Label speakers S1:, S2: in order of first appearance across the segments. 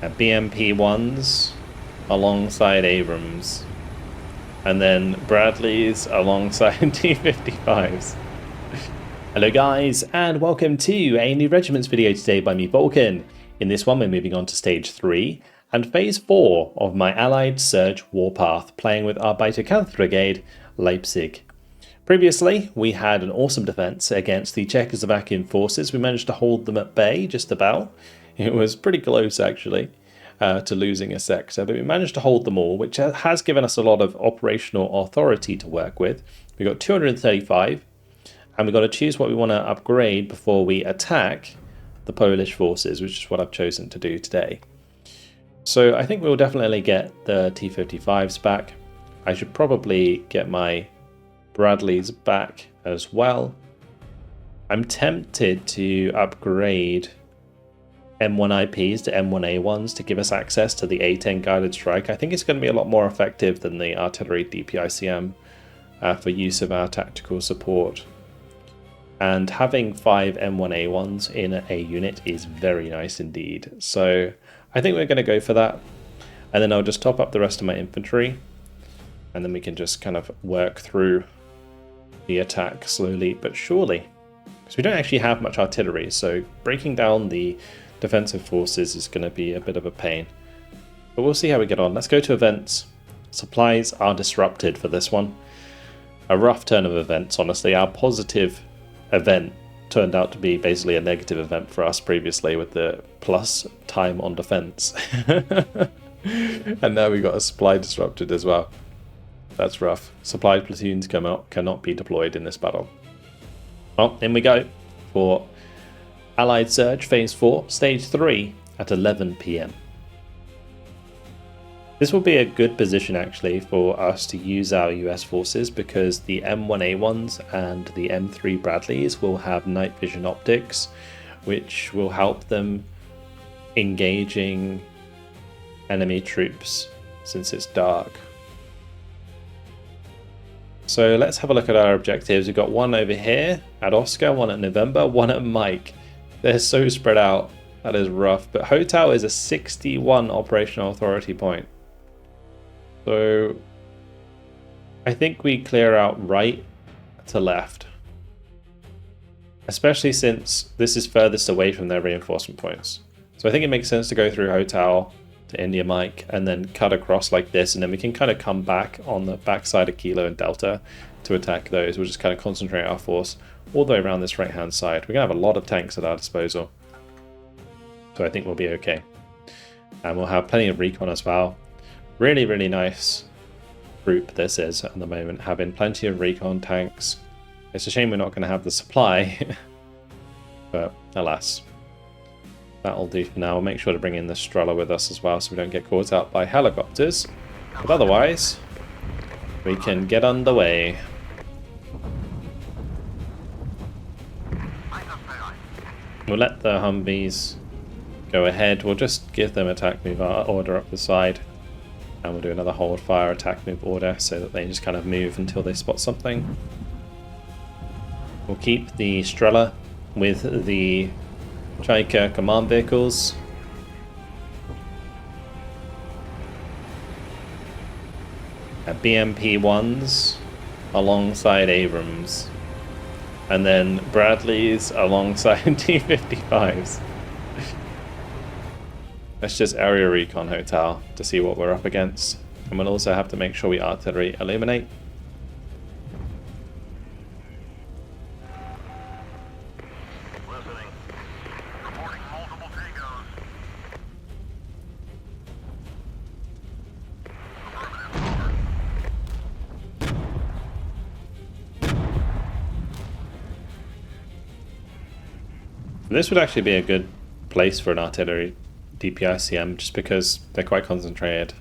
S1: BMP-1s alongside Abrams, and then Bradleys alongside T-55s. Hello guys, and welcome to a new Regiments video today by me, Vulcan. In this one we're moving on to Stage 3 and Phase 4 of my Allied Surge Warpath, playing with our Arbeiterkampf Brigade, Leipzig. Previously, we had an awesome defense against the Czechoslovakian forces. We managed to hold them at bay, just about. It was pretty close, actually, to losing a sector, but we managed to hold them all, which has given us a lot of operational authority to work with. We got 235, and we've got to choose what we want to upgrade before we attack the Polish forces, which is what I've chosen to do today. So I think we'll definitely get the T-55s back. I should probably get my Bradleys back as well. I'm tempted to upgrade M1 IPs to M1A1s to give us access to the A10 guided strike. I think it's going to be a lot more effective than the artillery DPICM for use of our tactical support. And having 5 M1A1s in a unit is very nice indeed. So I think we're going to go for that. And then I'll just top up the rest of my infantry. And then we can just kind of work through the attack slowly but surely. Because we don't actually have much artillery, so breaking down the defensive forces is going to be a bit of a pain. But we'll see how we get on. Let's go to events. Supplies are disrupted for this one. A rough turn of events, honestly. Our positive event turned out to be basically a negative event for us previously with the plus time on defense. And now we got a supply disrupted as well. That's rough. Supply platoons cannot be deployed in this battle. Well, in we go for Allied Surge Phase 4, Stage 3 at 11 PM. This will be a good position actually for us to use our US forces because the M1A1s and the M3 Bradleys will have night vision optics, which will help them engaging enemy troops since it's dark. So let's have a look at our objectives. We've got one over here at Oscar, one at November, one at Mike. They're so spread out. That is rough. But Hotel is a 61 operational authority point. So I think we clear out right to left. Especially since this is furthest away from their reinforcement points. So I think it makes sense to go through Hotel to India Mike and then cut across like this, and then we can kind of come back on the backside of Kilo and Delta to attack those. We'll just kind of concentrate our force all the way around this right hand side. We're going to have a lot of tanks at our disposal, so I think we'll be okay. And we'll have plenty of recon as well. Really, really nice group this is at the moment, having plenty of recon tanks. It's a shame we're not going to have the supply, but alas. That'll do for now. We'll make sure to bring in the Strela with us as well so we don't get caught out by helicopters. But otherwise, we can get underway. We'll let the Humvees go ahead. We'll just give them attack move order up the side. And we'll do another hold fire attack move order so that they just kind of move until they spot something. We'll keep the Strela with the Chaika command vehicles. BMP-1s alongside Abrams. And then Bradleys alongside T-55s. Let's just area recon Hotel to see what we're up against. And we'll also have to make sure we artillery illuminate. This would actually be a good place for an artillery DPICM just because they're quite concentrated.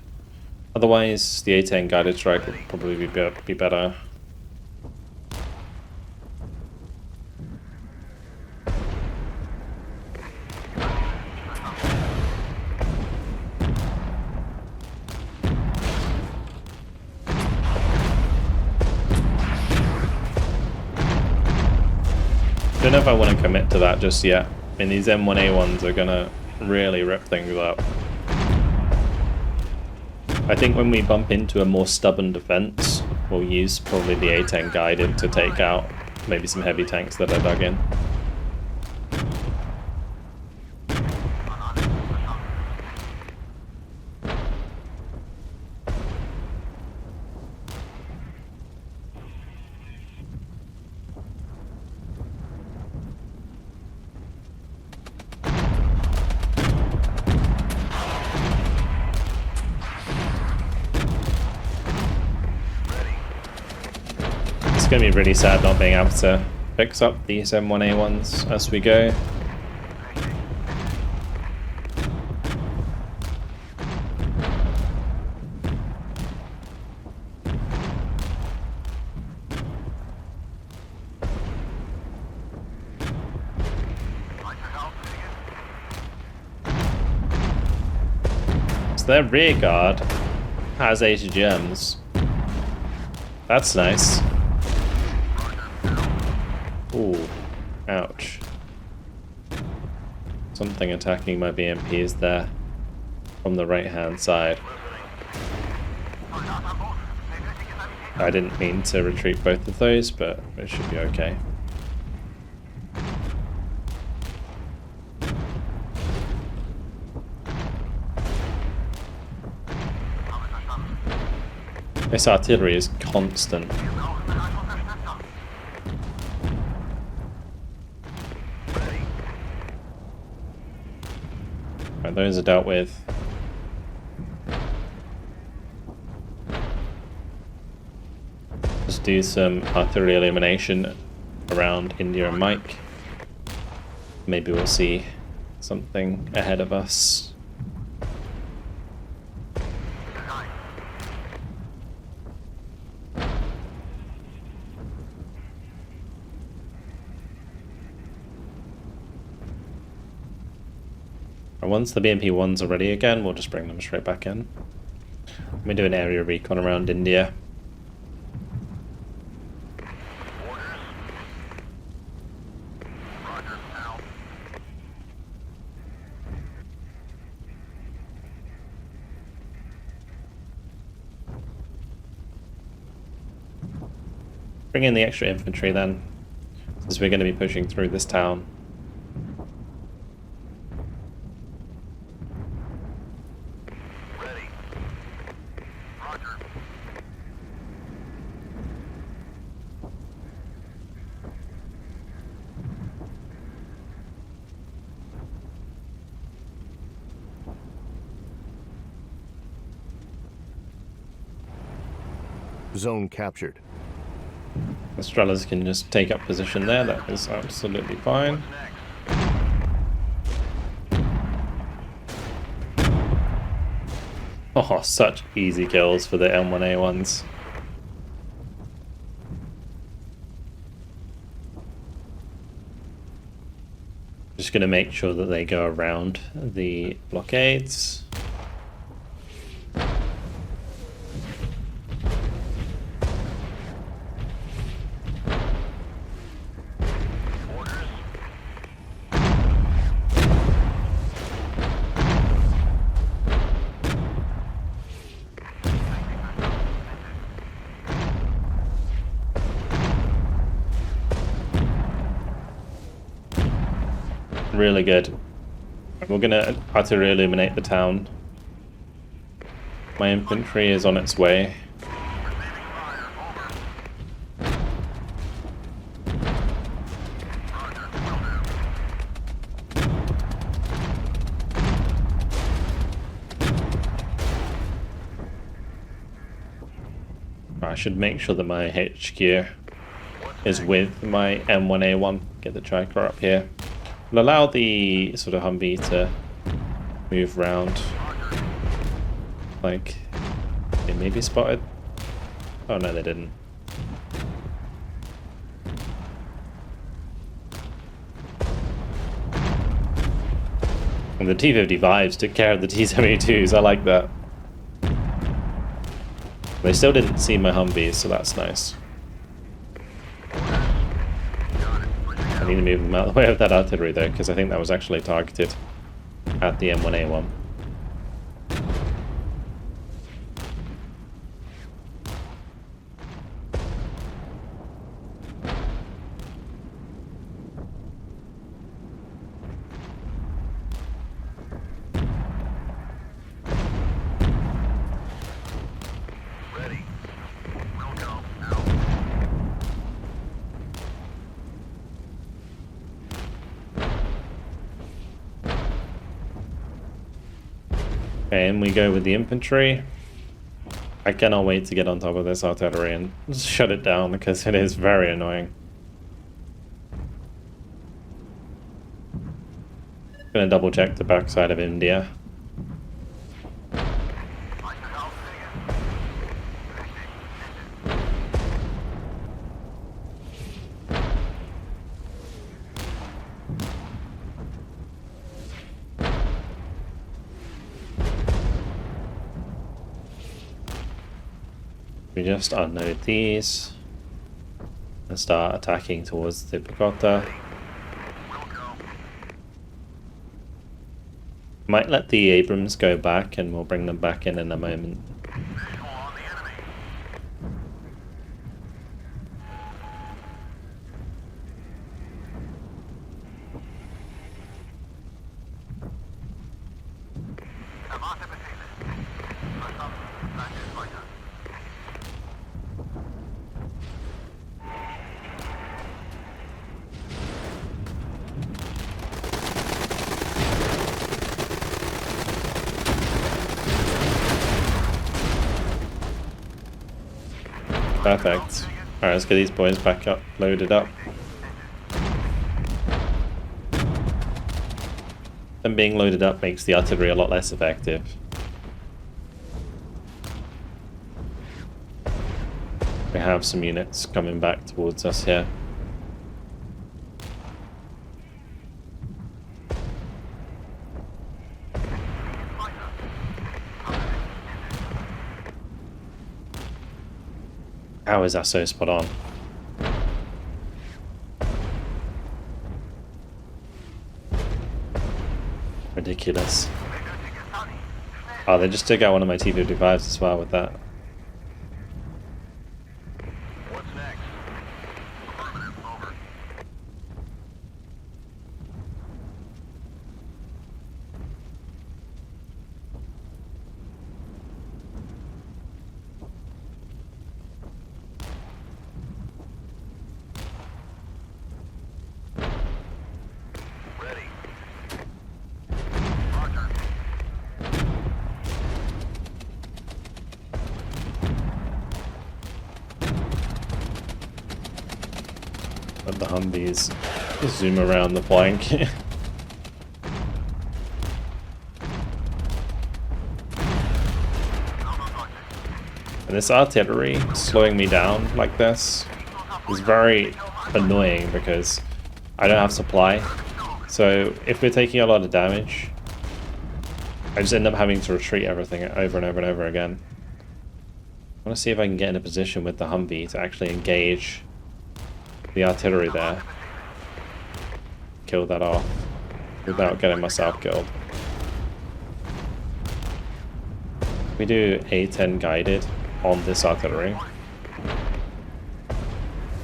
S1: Otherwise, the A10 guided strike would probably be better. Don't know if I want to commit to that just yet. I mean, these M1A1s are gonna really rip things up. I think when we bump into a more stubborn defense, we'll use probably the A-10 guided to take out maybe some heavy tanks that are dug in. It's going to be really sad not being able to fix up these M1A1s as we go. So their rear guard has 80 gems. That's nice. Ooh, ouch. Something attacking my BMPs there from the right-hand side. I didn't mean to retreat both of those, but it should be okay. This artillery is constant. Right, those are dealt with. Just do some artillery elimination around India and Mike. Maybe we'll see something ahead of us. And once the BMP-1s are ready again, we'll just bring them straight back in. Let me do an area recon around India. Bring in the extra infantry then, since we're going to be pushing through this town.
S2: Zone captured.
S1: The Strellas can just take up position there, that is absolutely fine. Oh, such easy kills for the M1A1s. Just going to make sure that they go around the blockades. Really good. We're gonna artillery illuminate the town. My infantry is on its way. I should make sure that my HQ is with my M1A1. Get the tricolor up here. We'll allow the sort of Humvee to move round. Like, they may be spotted. Oh no, they didn't. And the T-55s took care of the T-72s, I like that. They still didn't see my Humvees, so that's nice. I need to move them out of the way of that artillery though, because I think that was actually targeted at the M1A1. Okay, and we go with the infantry. I cannot wait to get on top of this artillery and shut it down because it is very annoying. Gonna double check the backside of India. We just unload these and start attacking towards the pagoda. Might let the Abrams go back and we'll bring them back in a moment. Perfect. Alright, let's get these boys back up, loaded up. Them being loaded up makes the artillery a lot less effective. We have some units coming back towards us here. How is that so spot on? Ridiculous. Oh, they just took out one of my T-55s as well with that.
S2: What's next? Affirmative, over. Ready. Roger.
S1: Let the Humvees zoom around the flank. And this artillery slowing me down like this is very annoying because I don't have supply. So if we're taking a lot of damage, I just end up having to retreat everything over and over and over again. I want to see if I can get in a position with the Humvee to actually engage the artillery there. Kill that off without getting myself killed. We do A-10 guided on this artillery.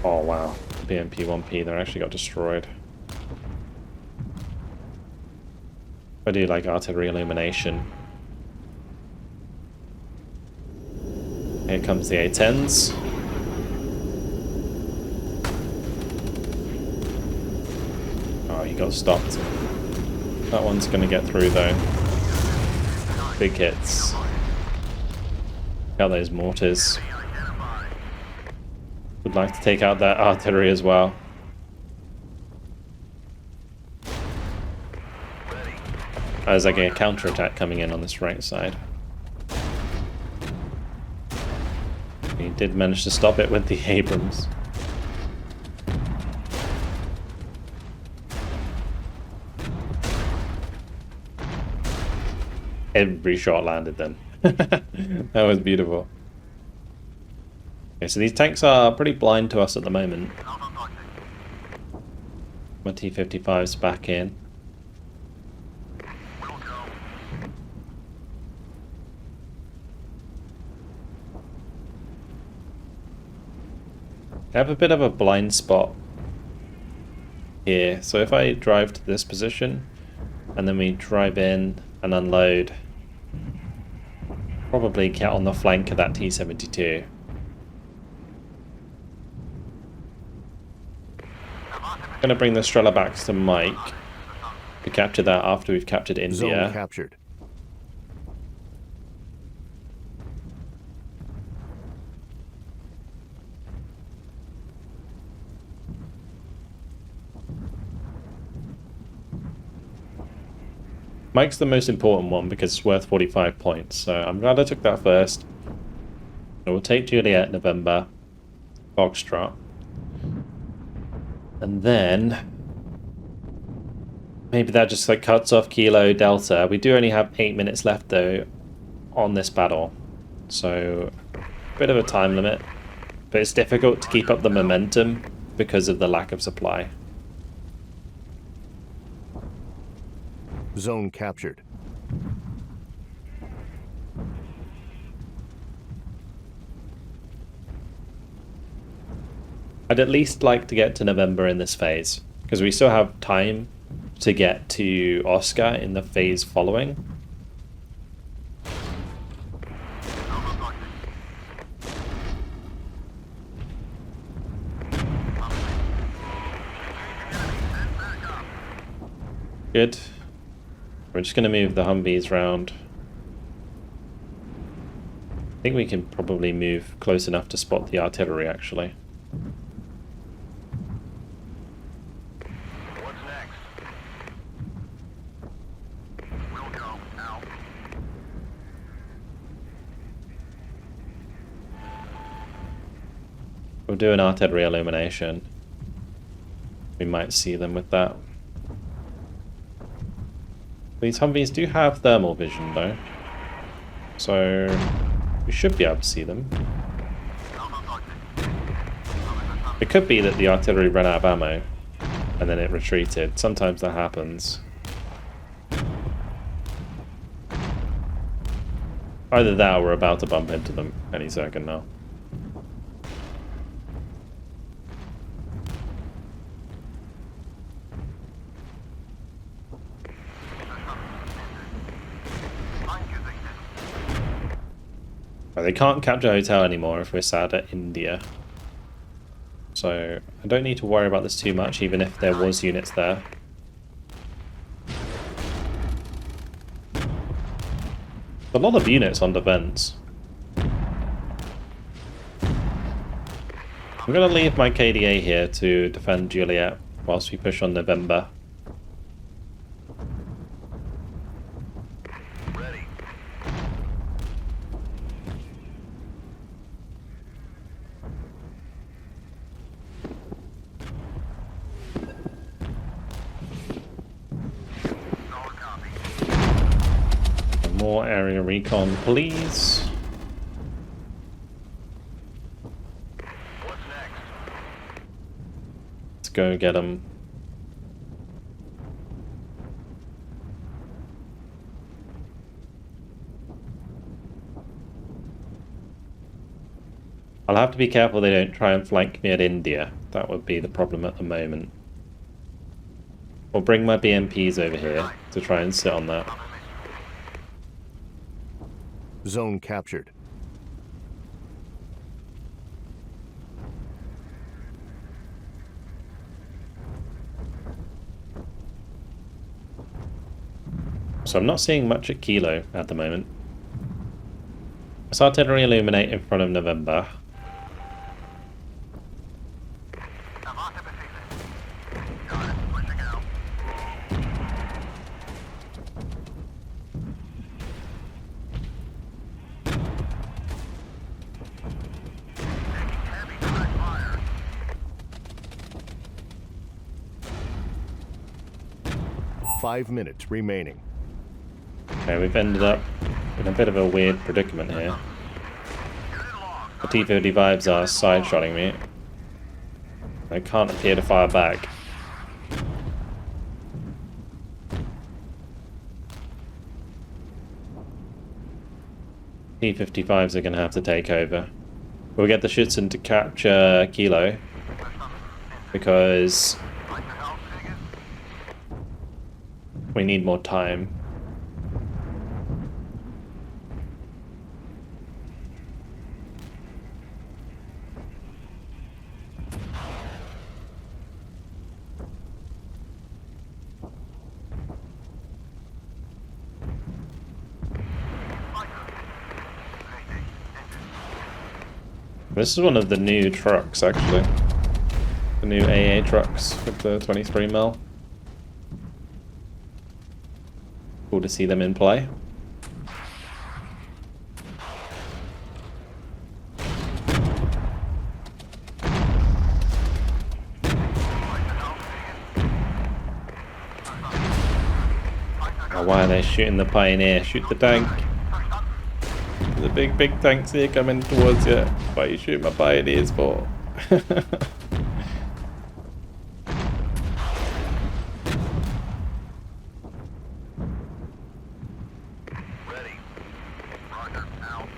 S1: Oh wow, BMP-1P, they actually got destroyed. I do like artillery illumination. Here comes the A-10s. Oh, he got stopped. That one's gonna get through though. Big hits. Got those mortars. Would like to take out that artillery as well. There's like a counterattack coming in on this right side. He did manage to stop it with the Abrams. Every shot landed then. That was beautiful. Okay, so these tanks are pretty blind to us at the moment. My T-55's back in. I have a bit of a blind spot here, so if I drive to this position and then we drive in and unload, probably get on the flank of that T-72. I'm going to bring the Strela back to Mike to capture that after we've captured India.
S2: Zone captured.
S1: Mike's the most important one because it's worth 45 points, so I'm glad I took that first. So we'll take Juliet, November, Foxtrot. And then maybe that just like cuts off Kilo, Delta. We do only have 8 minutes left though on this battle. So a bit of a time limit. But it's difficult to keep up the momentum because of the lack of supply.
S3: Zone captured.
S1: I'd at least like to get to November in this phase, because we still have time to get to Oscar in the phase following. Good. We're just going to move the Humvees round. I think we can probably move close enough to spot the artillery, actually.
S2: What's next? We'll go. Out.
S1: We'll do an artillery illumination. We might see them with that. These Humvees do have thermal vision though, so we should be able to see them. It could be that the artillery ran out of ammo and then it retreated. Sometimes that happens. Either that or we're about to bump into them any second now. They can't capture a hotel anymore if we're sad at India. So I don't need to worry about this too much, even if there was units there. A lot of units on defense. I'm going to leave my KDA here to defend Juliet whilst we push on November. More area recon, please.
S2: What's next?
S1: Let's go get them. I'll have to be careful they don't try and flank me at India. That would be the problem at the moment. I'll bring my BMPs over here to try and sit on that.
S3: Zone captured.
S1: So I'm not seeing much at Kilo at the moment. Let's artillery illuminate in front of November.
S2: Got it. Pushing out.
S3: 5 minutes remaining.
S1: Okay, we've ended up in a bit of a weird predicament here. The T-55s are side-shotting me. I can't appear to fire back. T-55s are going to have to take over. We'll get the Schützen to capture Kilo, because we need more time. This is one of the new trucks, actually. The new AA trucks with the 23 mil. cool to see them in play. Oh, why are they shooting the Pioneer? Shoot the tank. The big tanks here coming towards you. Why are you shooting my Pioneers for?
S2: Ready. Roger. Out.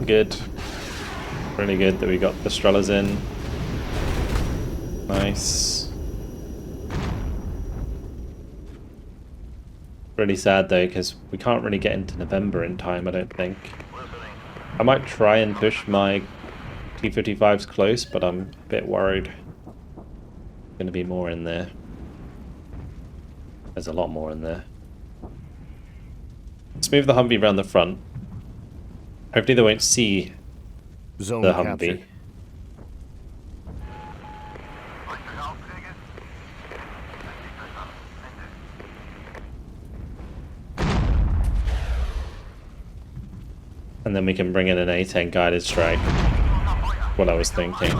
S1: Good. Really good that we got the Strullers in. Nice. Really sad though, because we can't really get into November in time, I don't think.
S2: Listening.
S1: I might try and push my T-55s close, but I'm a bit worried. There's going to be more in there. There's a lot more in there. Let's move the Humvee around the front. Hopefully they won't see
S3: Zone
S1: the
S3: captured.
S1: Humvee. And then we can bring in an A-10 guided strike. What I was thinking.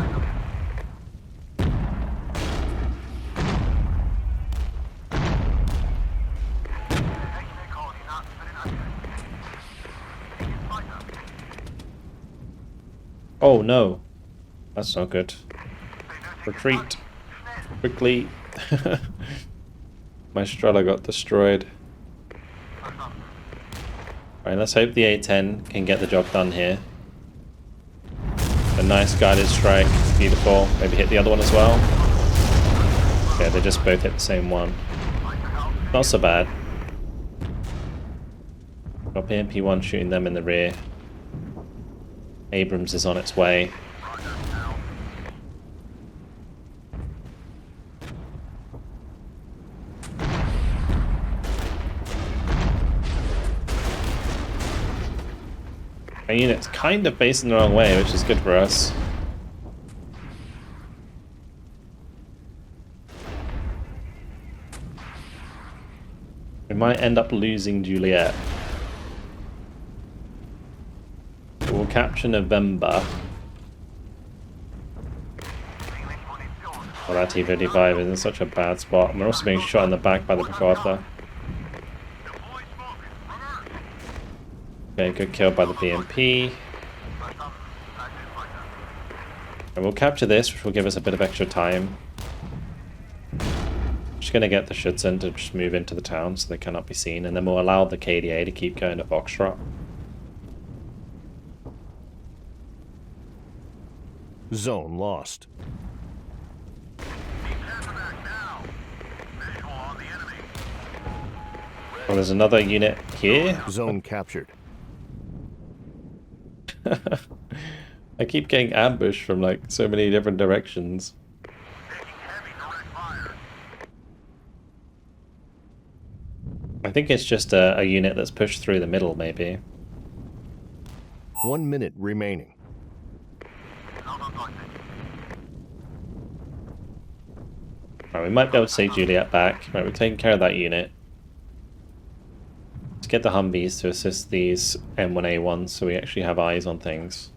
S1: Oh no, that's not good. Retreat quickly. My Strutter got destroyed. Alright, let's hope the A-10 can get the job done here. A nice guided strike, beautiful. Maybe hit the other one as well. Yeah, they just both hit the same one. Not so bad. Got PMP-1 shooting them in the rear. Abrams is on its way. Our unit's kind of facing the wrong way, which is good for us. We might end up losing Juliet. We'll capture November. Well, that T-55 is in such a bad spot. And we're also being shot in the back by the Picard. Okay, good kill by the BMP. And we'll capture this, which will give us a bit of extra time. Just going to get the Schutzen to just move into the town so they cannot be seen, and then we'll allow the KDA to keep going to Foxtrot.
S3: Zone lost.
S1: Well, there's another unit here.
S3: Zone captured.
S1: I keep getting ambushed from like so many different directions. I think it's just a unit that's pushed through the middle, maybe.
S3: 1 minute remaining.
S1: Right, we might be able to take Juliet back. Right, we're taking care of that unit. Let's get the Humvees to assist these M1A1s so we actually have eyes on things.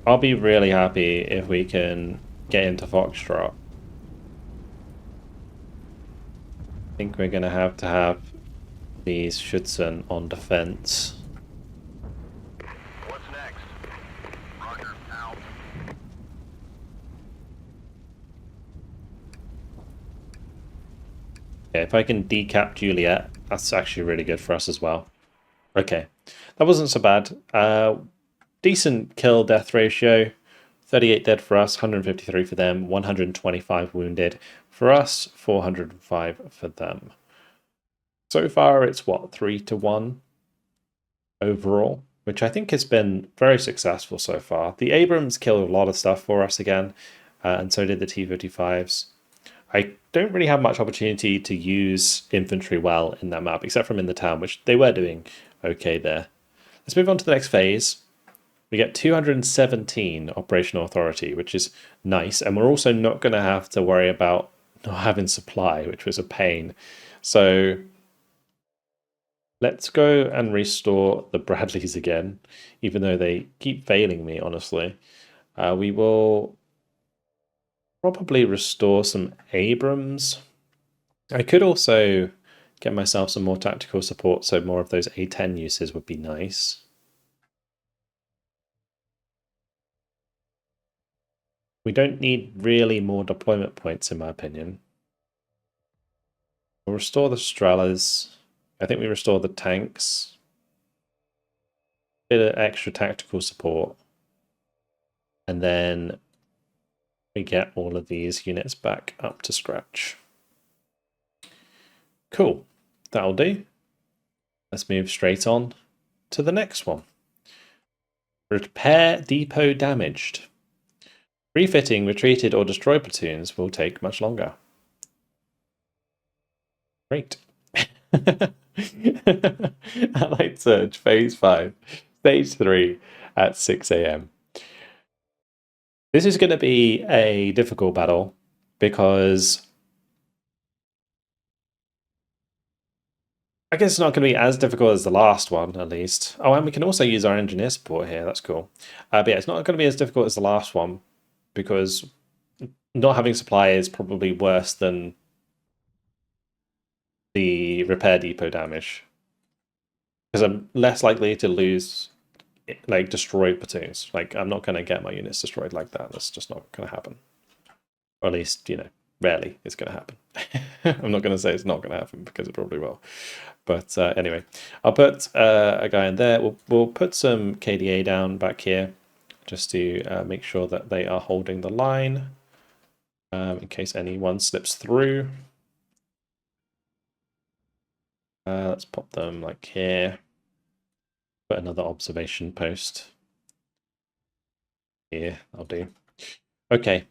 S1: I'll be really happy if we can get into Foxtrot. I think we're going to have these Schutzen on defense.
S2: What's next? Roger. Out.
S1: Okay, if I can decap Juliet, that's actually really good for us as well. Okay, that wasn't so bad. Decent kill-death ratio. 38 dead for us, 153 for them, 125 wounded for us, 405 for them. So far, it's what, 3-1 overall? which I think has been very successful so far. The Abrams killed a lot of stuff for us again, and so did the T-55s. I don't really have much opportunity to use infantry well in that map, except from in the town, which they were doing okay there. Let's move on to the next phase. We get 217 operational authority, which is nice, and we're also not going to have to worry about not having supply, which was a pain. So let's go and restore the Bradleys again, even though they keep failing me, honestly. We will probably restore some Abrams. I could also get myself some more tactical support, so more of those A10 uses would be nice. We don't need really more deployment points, in my opinion. We'll restore the Strellas. I think we restore the tanks. Bit of extra tactical support. And then we get all of these units back up to scratch. Cool. That'll do. Let's move straight on to the next one. Repair depot damaged. Refitting retreated or destroyed platoons will take much longer. Great. Allied Surge, Phase 5, Stage 3 at 6 AM. This is going to be a difficult battle because I guess it's not going to be as difficult as the last one, at least. Oh, and we can also use our engineer support here. That's cool. But yeah, it's not going to be as difficult as the last one because not having supply is probably worse than the repair depot damage. Because I'm less likely to lose, like, destroyed platoons. Like, I'm not going to get my units destroyed like that. That's just not going to happen. Or at least, you know, rarely it's going to happen. I'm not going to say it's not going to happen because it probably will. But anyway, I'll put a guy in there. We'll put some KDA down back here just to make sure that they are holding the line in case anyone slips through. Let's pop them like here. Put another observation post here. I'll do. Okay.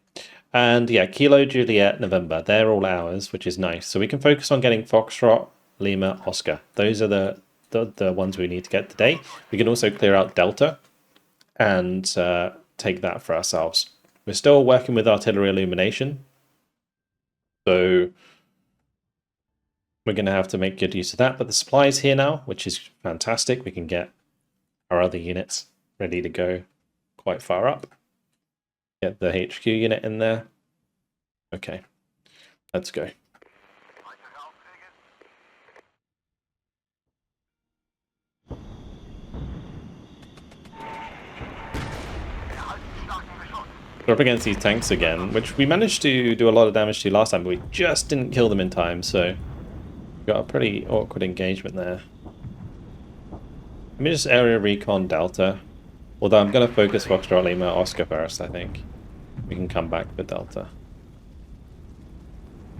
S1: And yeah, Kilo, Juliet, November. They're all ours, which is nice. So we can focus on getting Foxtrot, Lima, Oscar. Those are the ones we need to get today. We can also clear out Delta and take that for ourselves. We're still working with artillery illumination. So we're going to have to make good use of that. But the supply is here now, which is fantastic. We can get our other units ready to go quite far up. Get the HQ unit in there. Okay, let's go. We're up against these tanks again, which we managed to do a lot of damage to last time, but we just didn't kill them in time, so got a pretty awkward engagement there. Let me just area recon Delta. Although I'm going to focus Foxtrot, Lima, Oscar first, I think. We can come back with Delta.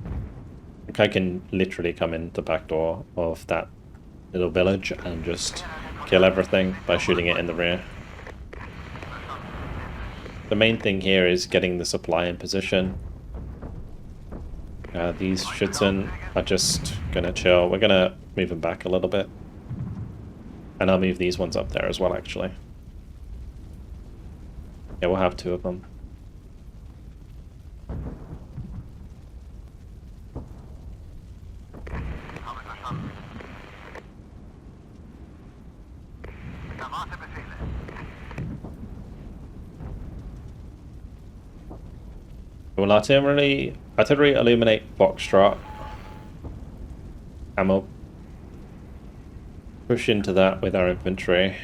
S1: I think I can literally come in the back door of that little village and just kill everything by shooting it in the rear. The main thing here is getting the supply in position. These Schützen are just going to chill. We're going to move them back a little bit. And I'll move these ones up there as well, actually. Yeah, we'll have two of them. Will artillery illuminate Foxtrot? And we'll push into that with our infantry.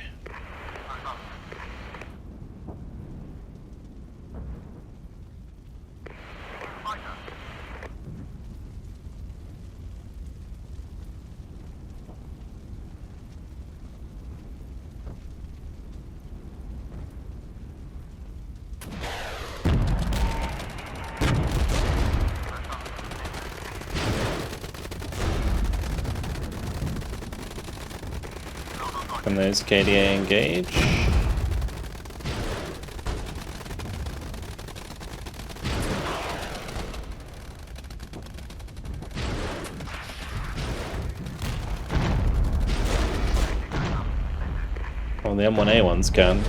S1: Can those KDA engage? Oh, the M1A ones can.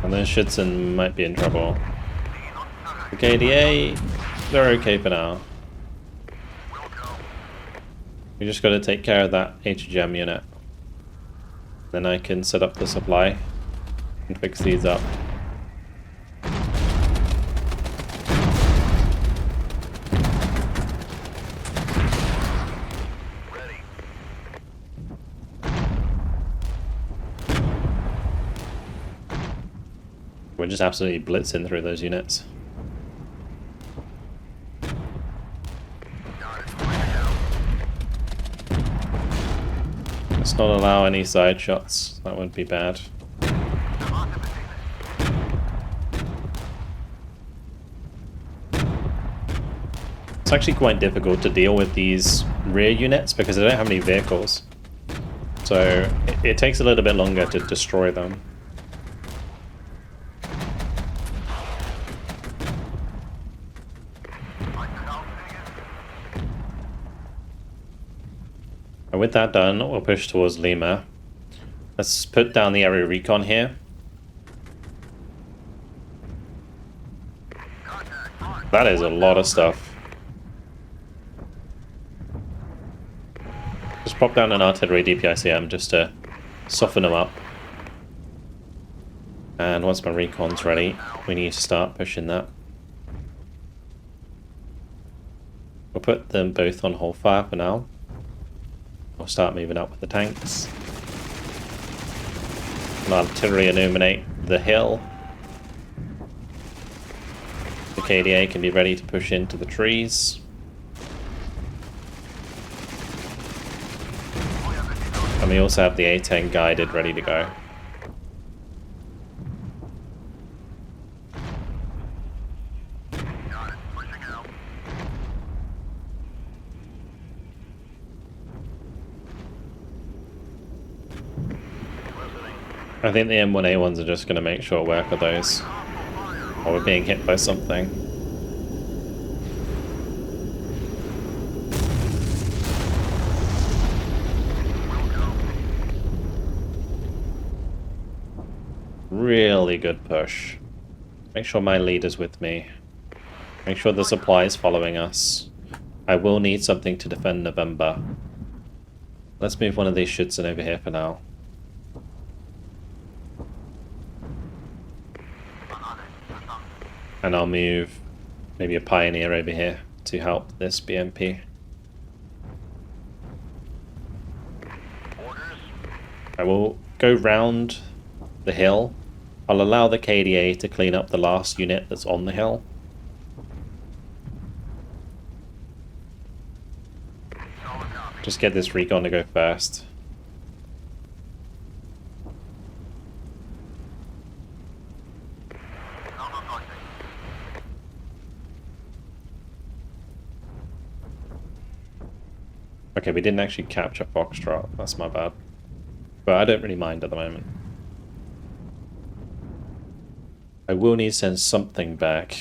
S1: And those Schützen might be in trouble. The KDA, they're okay for now. We just got to take care of that HGM unit. Then I can set up the supply and fix these up.
S2: Ready.
S1: We're just absolutely blitzing through those units.
S2: Got it. Pushing out.
S1: Let's not allow any side shots. That would be bad. It's actually quite difficult to deal with these rear units because they don't have any vehicles. So it takes a little bit longer to destroy them. And with that done, we'll push towards Lima. Let's put down the area recon here. That is a lot of stuff. Just pop down an artillery DPICM just to soften them up. And once my recon's ready, we need to start pushing that. We'll put them both on hold fire for now. We'll start moving up with the tanks. And artillery illuminate the hill. The KDA can be ready to push into the trees. And we also have the A-10 guided ready to go.
S2: Got it. Pushing out. Listening.
S1: I think the M1A ones are just going to make short work of those. Or we're being hit by something. Really good push. Make sure my leader's with me. Make sure the supply is following us. I will need something to defend November. Let's move one of these Schützen over here for now. And I'll move maybe a Pioneer over here to help this BMP.
S2: Orders.
S1: I will go round the hill. I'll allow the KDA to clean up the last unit that's on the hill.
S2: Solid copy.
S1: Just get this recon to go first.
S2: Alpha pushing.
S1: Okay, we didn't actually capture Foxtrot. That's my bad. But I don't really mind at the moment. I will need to send something back.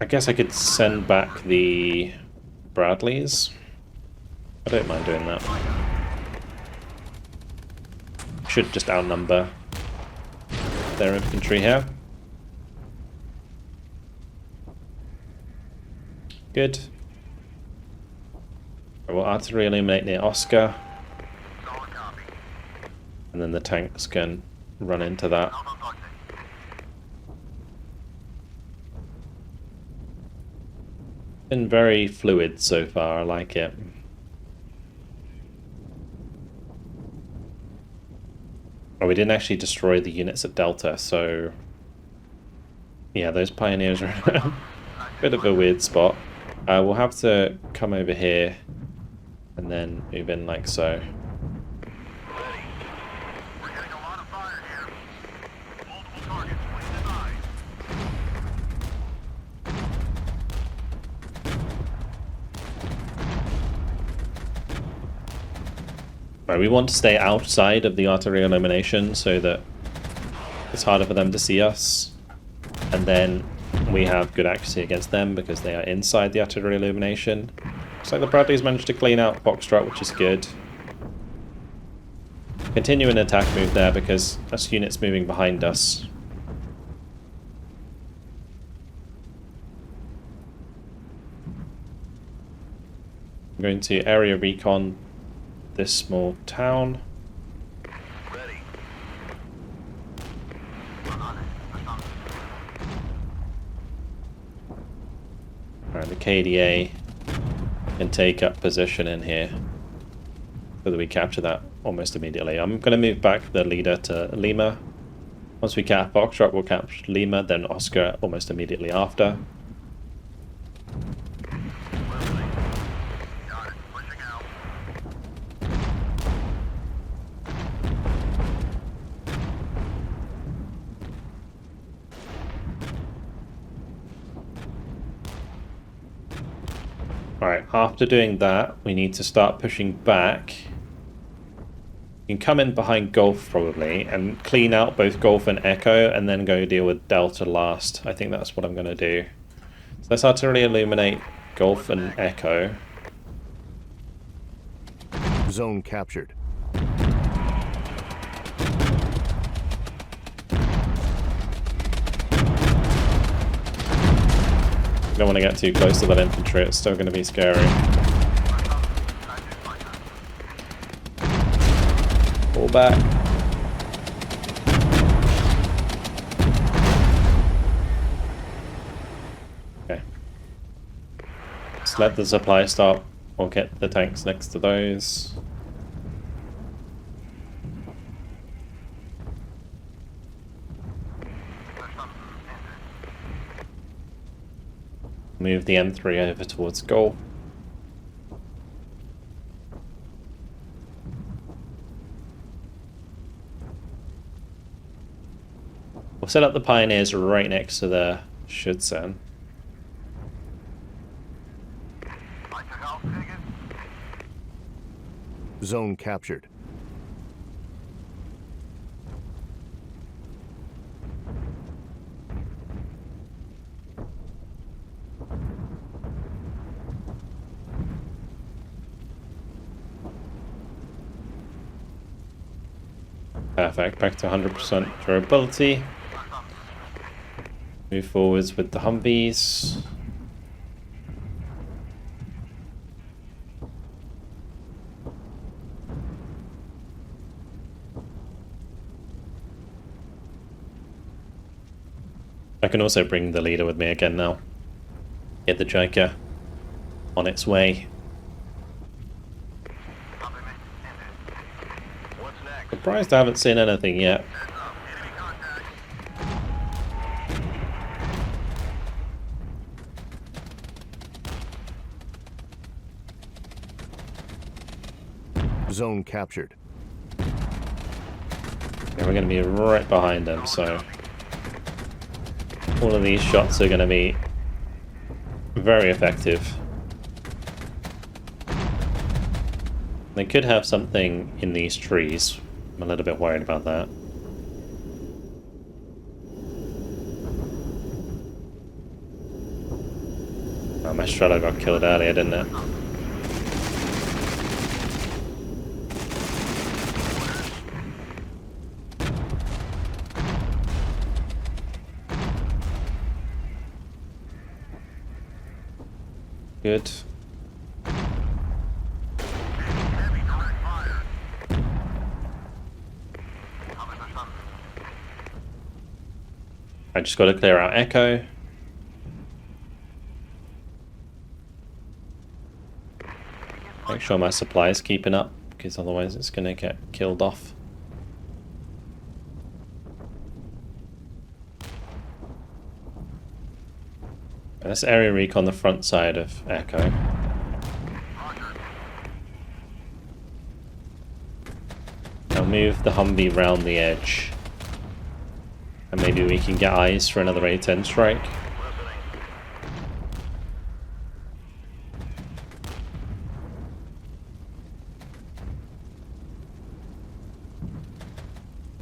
S1: I guess I could send back the Bradleys. I don't mind doing that. Should just outnumber their infantry here. Good. I will artillery illuminate near Oscar.
S2: Solid copy.
S1: And then the tanks can run into that.
S2: Alpha pushing.
S1: Been very fluid so far, I like it. Oh, we didn't actually destroy the units at Delta, so... Yeah, those Pioneers are in a bit of a weird spot. We'll have to come over here and then move in like so.
S2: Ready. We're getting a lot of fire here. Multiple targets. Please advise.
S1: Right, we want to stay outside of the artillery illumination so that it's harder for them to see us. And then we have good accuracy against them because they are inside the artillery illumination. Looks like the Bradley's managed to clean out Foxtrot, which is good. Continue an attack move there because that's units moving behind us. I'm going to area recon this small town.
S2: Ready.
S1: Alright, the KDA can take up position in here so that we capture that almost immediately. I'm going to move back the leader to Lima. Once we cap Foxtrot, we'll capture Lima, then Oscar almost immediately after.
S2: Got it. Pushing out.
S1: Alright, after doing that, we need to start pushing back. You can come in behind Golf probably and clean out both Golf and Echo and then go deal with Delta last. I think that's what I'm going to do. So let's artillery illuminate Golf and Echo.
S3: Zone captured.
S1: Don't want to get too close to that infantry, it's still going to be scary. Pull back. Okay. Just let the supply stop, or get the tanks next to those. Move the M3 over towards goal. We'll set up the Pioneers right next to the Schutzen.
S2: I took out Higgins.
S3: Zone captured.
S1: Perfect, back to 100% durability. Move forwards with the Humvees. I can also bring the leader with me again now. Get the Jaika on its way.
S2: What's next?
S1: Surprised I haven't seen anything yet.
S2: Heads up. Enemy contact.
S3: Zone captured.
S1: Yeah, we're going to be right behind them, so all of these shots are going to be very effective. They could have something in these trees. I'm a little bit worried about that. Oh, my Strela got killed earlier, didn't it? Good.
S2: Heavy direct fire. Coming to something.
S1: I just got to clear out Echo. Make sure my supply is keeping up, because otherwise it's going to get killed off. Let's area recon the front side of Echo. I'll move the Humvee round the edge. And maybe we can get eyes for another A-10 strike.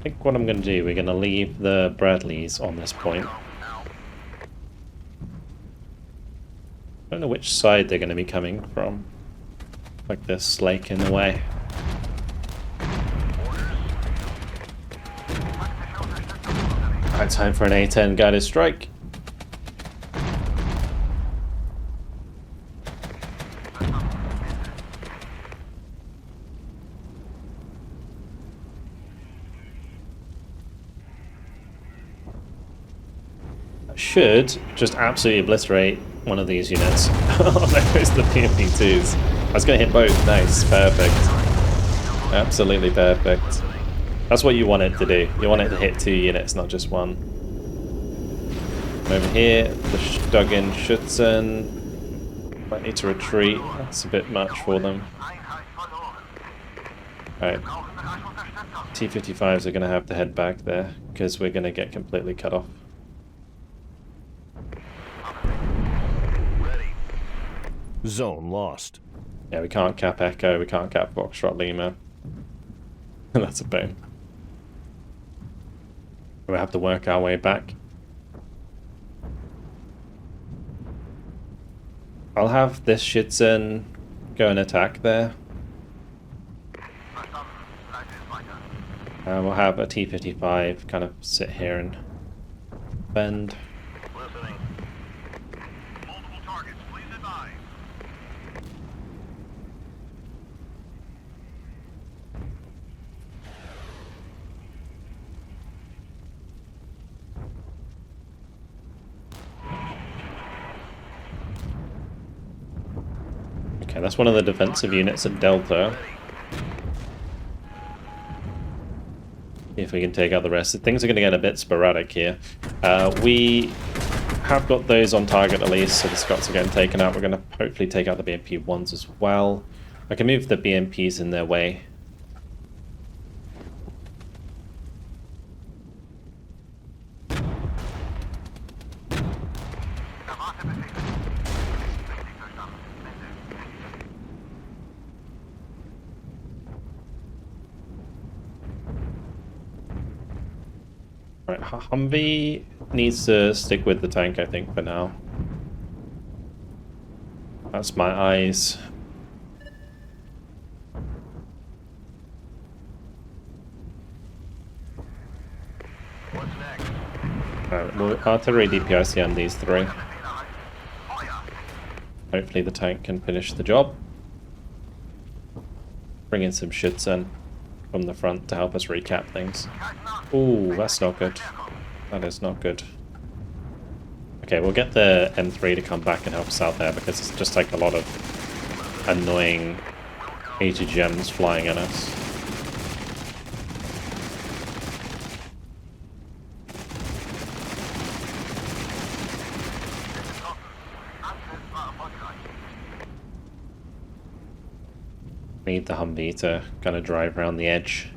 S1: think what I'm going to do, we're going to leave the Bradleys on this point.
S2: Now.
S1: I don't know which side they're going to be coming from. Like this lake in the way. Alright, time for an A-10 guided strike. Should just absolutely obliterate one of these units. Oh, there goes the PMP2s. I was going to hit both. Nice. Perfect. Absolutely perfect. That's what you want it to do. You want it to hit 2 units, not just one. Over here, the Duggan Schutzen might need to retreat. That's a bit much for them. Alright. T-55s are going to have to head back there, because we're going to get completely cut off.
S3: Zone lost.
S1: Yeah, we can't cap Echo, we can't cap Foxtrot Lima. That's a boom. We'll have to work our way back. I'll have this Schutzen go and attack there. We'll have a T-55 kind of sit here and bend.
S2: Listening. Multiple targets, please advise.
S1: Okay, that's one of the defensive units at Delta. See if we can take out the rest. Things are going to get a bit sporadic here. We have got those on target at least, so the Scots are getting taken out. We're going to hopefully take out the BMP-1s as well. I can move the BMPs in their way. Right, Humvee needs to stick with the tank, I think, for now. That's my eyes.
S2: What's next?
S1: Alright, well, artillery DPIC on these 3. Hopefully the tank can finish the job. Bring in some Schutzen from the front to help us recap things. Ooh, that's not good. That is not good. Okay, we'll get the M3 to come back and help us out there because it's just like a lot of annoying ATGMs flying at us. Need the Humvee to kind of drive around the edge.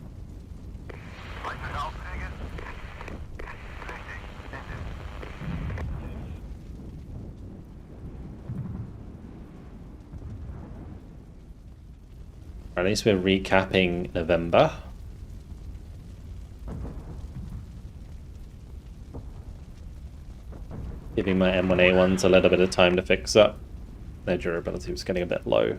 S1: At least we're recapping November. Giving my M1A1s a little bit of time to fix up. Their durability was getting a bit low.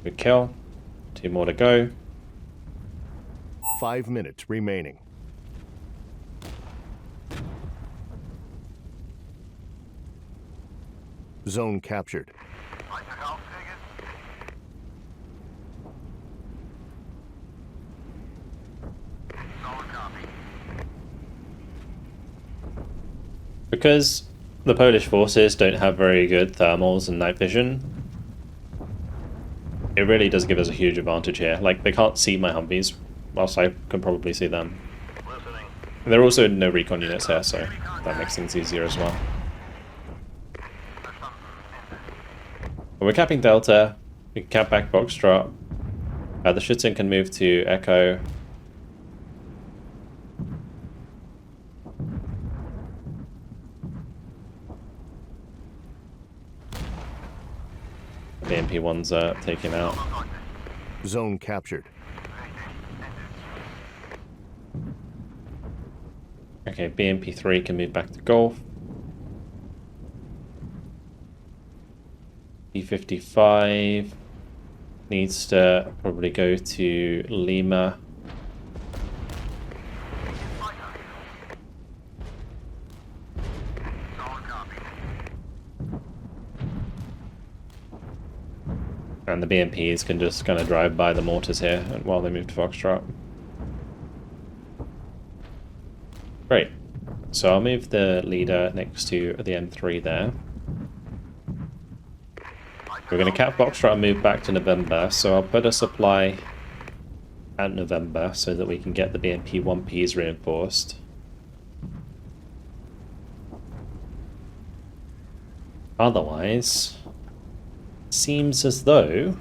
S1: Good kill. 2 more to go.
S3: 5 minutes remaining. Zone captured.
S1: Because the Polish forces don't have very good thermals and night vision, it really does give us a huge advantage here. Like, they can't see my Humvees, whilst I can probably see them. There are also no recon units here, so that makes things easier as well. But we're capping Delta. We can cap back Foxtrot. The Schutzen can move to Echo. BMP ones are taken out.
S3: Zone captured.
S1: Okay, BMP 3 can move back to Golf. B-55 needs to probably go to Lima. And the BMPs can just kind of drive by the mortars here while they move to Foxtrot. Great. So I'll move the leader next to the M3 there. We're going to cap Foxtrot and move back to November, so I'll put a supply at November so that we can get the BMP 1Ps reinforced. Otherwise, seems as though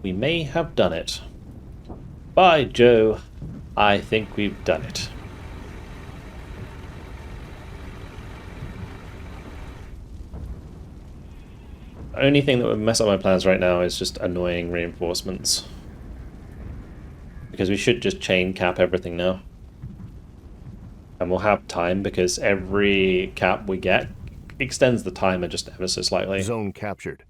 S1: we may have done it. By Joe, I think we've done it. The only thing that would mess up my plans right now is just annoying reinforcements. Because we should just chain cap everything now. And we'll have time because every cap we get extends the timer just ever so slightly.
S3: Zone captured.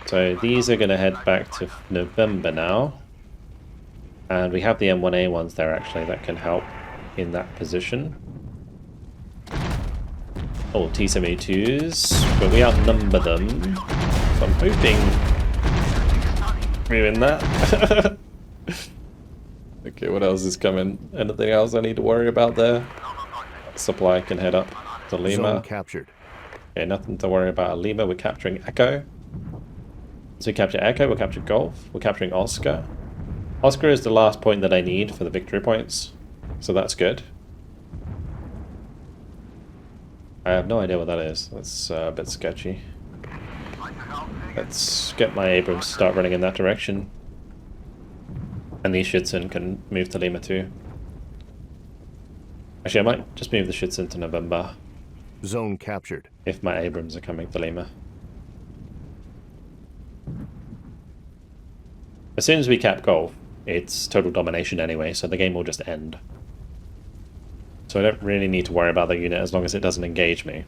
S1: So these are going to head back to November now. And we have the M1A ones there actually that can help in that position. Oh, T-72s, but we outnumber them. So I'm hoping we win that. Okay, what else is coming? Anything else I need to worry about there? Supply can head up to Lima.
S3: Zone captured.
S1: Okay, nothing to worry about. Lima, we're capturing Echo. So we capture Echo, we'll capture Golf, we're capturing Oscar. Oscar is the last point that I need for the victory points, so that's good. I have no idea what that is. That's a bit sketchy. Let's get my Abrams to start running in that direction. And these Schützen can move to Lima too. Actually, I might just move the Schützen to November.
S3: Zone captured.
S1: If my Abrams are coming to Lima. As soon as we cap Golf, it's total domination anyway, so the game will just end. So I don't really need to worry about the unit as long as it doesn't engage me.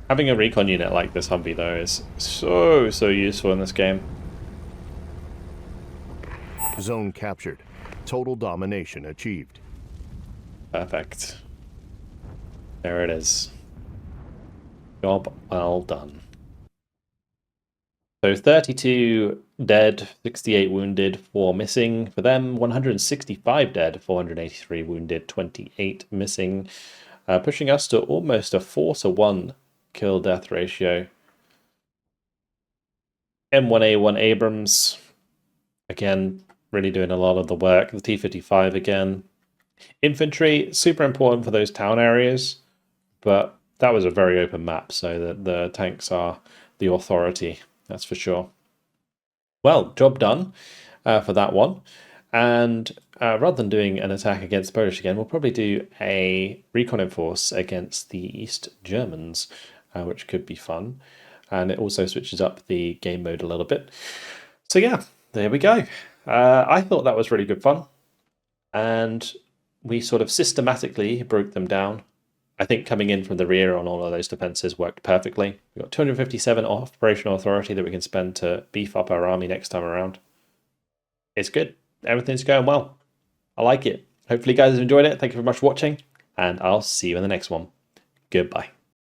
S1: Having a recon unit like this Humvee though is so useful in this game.
S3: Zone captured. Total domination achieved.
S1: Perfect. There it is. Job well done. So 32 dead, 68 wounded, 4 missing for them, 165 dead, 483 wounded, 28 missing, pushing us to almost a 4-to-1 kill-death ratio. M1A1 Abrams, again, really doing a lot of the work. The T-55 again. Infantry, super important for those town areas, but that was a very open map, so that the tanks are the authority, that's for sure. Well, job done for that one. And rather than doing an attack against the Polish again, we'll probably do a recon in force against the East Germans, which could be fun. And it also switches up the game mode a little bit. So yeah, there we go. I thought that was really good fun. And we sort of systematically broke them down. I think coming in from the rear on all of those defenses worked perfectly. We've got 257 operational authority that we can spend to beef up our army next time around. It's good. Everything's going well. I like it. Hopefully you guys have enjoyed it. Thank you very much for watching, and I'll see you in the next one. Goodbye.